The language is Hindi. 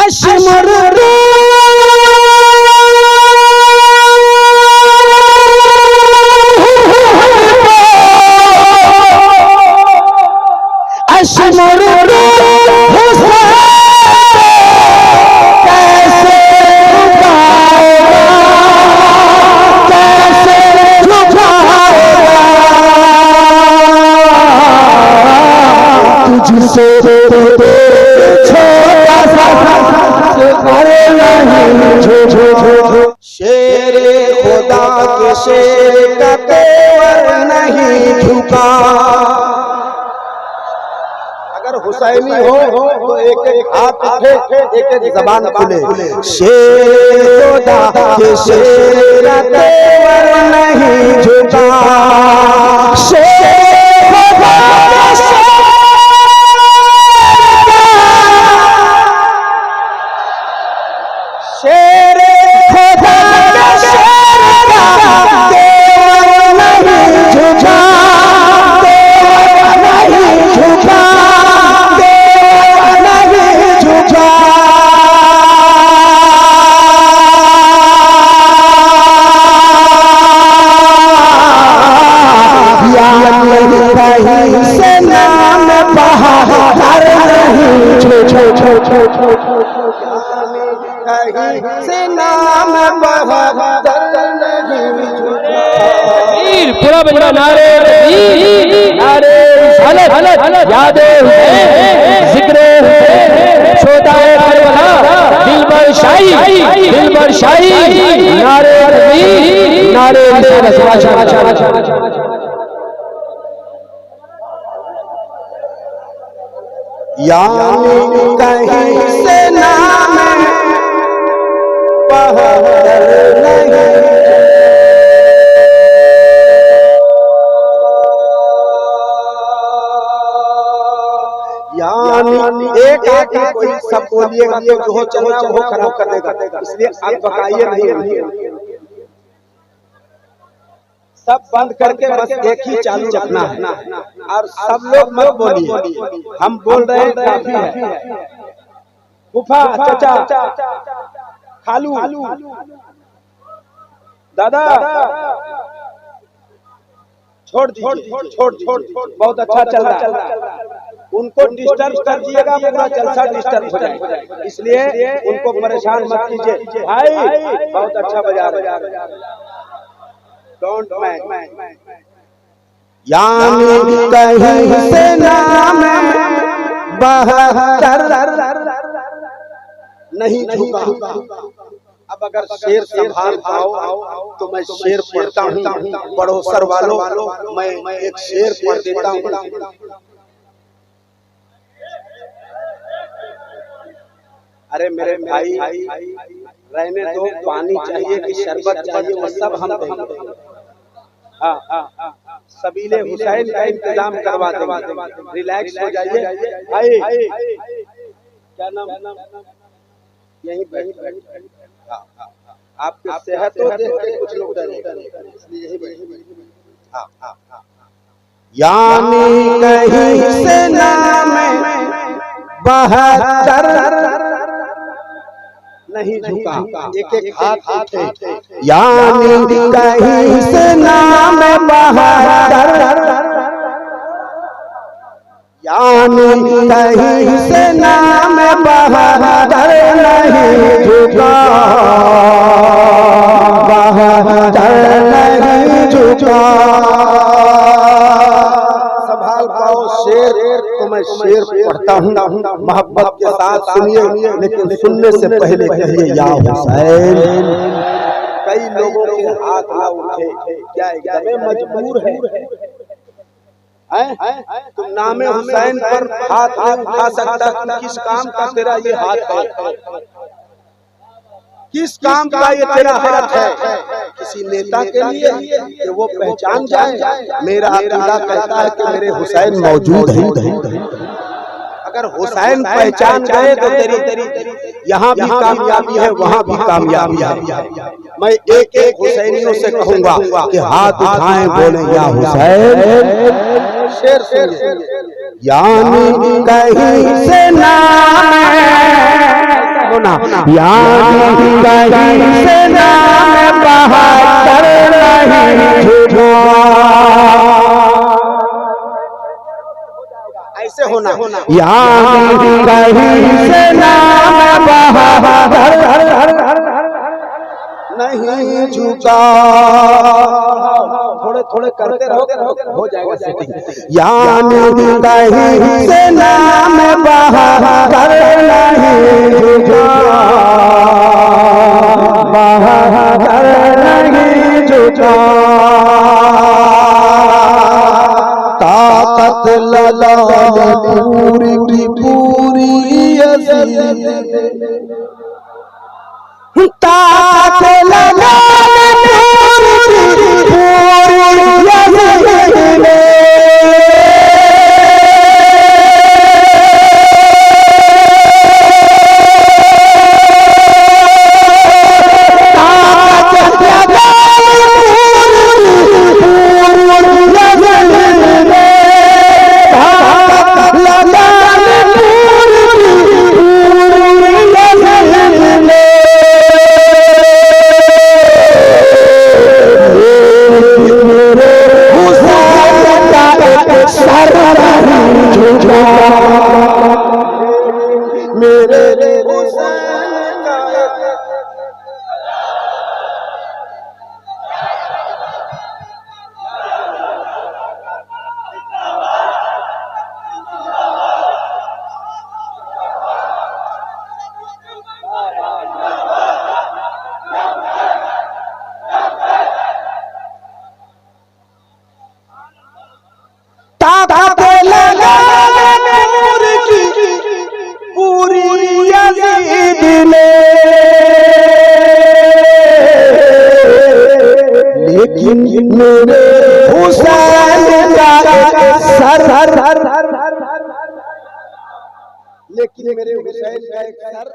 अशमर अशमर तुझसे छोटा सा शेर खुदा के शेर का तेवर नहीं झुका। अगर हुसैनी हो तो एक एक हाथ उठे, एक एक जबान खुले। शेर खुदा के शेर का तेवर नहीं झुका। शेर खुदा के शेर खुदा के शेर का तेवर नहीं झुका, तेवर नहीं झुका, तेवर नहीं झुका। या कहीं से नाम बहादुर नहीं झुका, कहीं से नाम बहादुर नहीं झुका। पूरा बजा नारे नारे रिसालत यादे जिक्रे शोदाए करबला दिलबर शाही नारे तकबीर नारे यानी कहीं से नाम बहादुर नहीं। यानी एक एक कोई सब बोलिएगा तो जो चलना वो खराब कर देगा, इसलिए आप बकाइए नहीं। सब बंद करके बस एक ही चालू रखना है और सब लोग मत बोलिए, हम बोल रहे हैं काफी है। फूफा, चाचा, खालू, दादा छोड़ बहुत अच्छा चल रहा है। उनको डिस्टर्ब कर दिएगा, पूरा जलसा डिस्टर्ब हो जाएगा, इसलिए उनको परेशान मत कीजिए। भाई बहुत अच्छा बजा रहे, डोंट माइंड। यानी कहीं से नाम बहादुर नहीं झुका। अब अगर शेर संभाल पाओ तो मैं शेर पढ़ता हूँ। पड़ोसर वालों मैं एक शेर पढ़ देता हूँ। अरे मेरे भाई रहने दो, पानी चाहिए कि शरबत चाहिए वो सब हम देंगे। सबीले हुसैन का इंतजाम करवा देंगे, रिलैक्स हो जाइए भाई। क्या नाम? यही आपकी सेहत को देख के कुछ लोग डरेंगे, इसलिए यही यानी कहीं से नाम बहादुर नहीं झुका। एक एक हाथ उठे। यानी कहीं से नाम बहादुर, यानी कहीं से नाम बहादुर नहीं झुका, बहादुर नहीं झुका। संभाल पाओ शेर तो मैं शेर पढ़ता हूँ, मोहब्बत के साथ सुनिए, लेकिन सुनने से पहले कहिए या हुसैन। कई लोगों के हाथ ना उठे, क्या एकदम मजबूर है? तुम नामे हुसैन पर हाथ नहीं उठा सकता, किस काम का तेरा ये हाथ है? किस काम का ये तेरा हाथ है? किसी नेता के लिए कि वो पहचान जाए? मेरा अकीदा कहता है कि मेरे हुसैन मौजूद है। अगर हुसैन पहचान गए तो तेरी यहाँ भी कामयाबी है, वहाँ भी कामयाबी है। मैं एक एक हुसैनियों से कहूँगा कि हाथ उठाएं, बोले या हुसैन। शेर सुनिए। यानी कहीं से नाम यानी कहीं से नाम बहादुर नहीं झूठा। ऐसे होना यानी कहीं से नाम बहादुर नहीं झुका। थोड़े थोड़े करते रहो हो जाएगा सेटिंग। यानी कहीं से नाम बहादुर नहीं झुका, बहादुर नहीं झुका। ताकत लगा पूरी की पूरी ताकत लगा लेकिन मेरे हुसैन का सर, लेकिन मेरे हुसैन का एक सर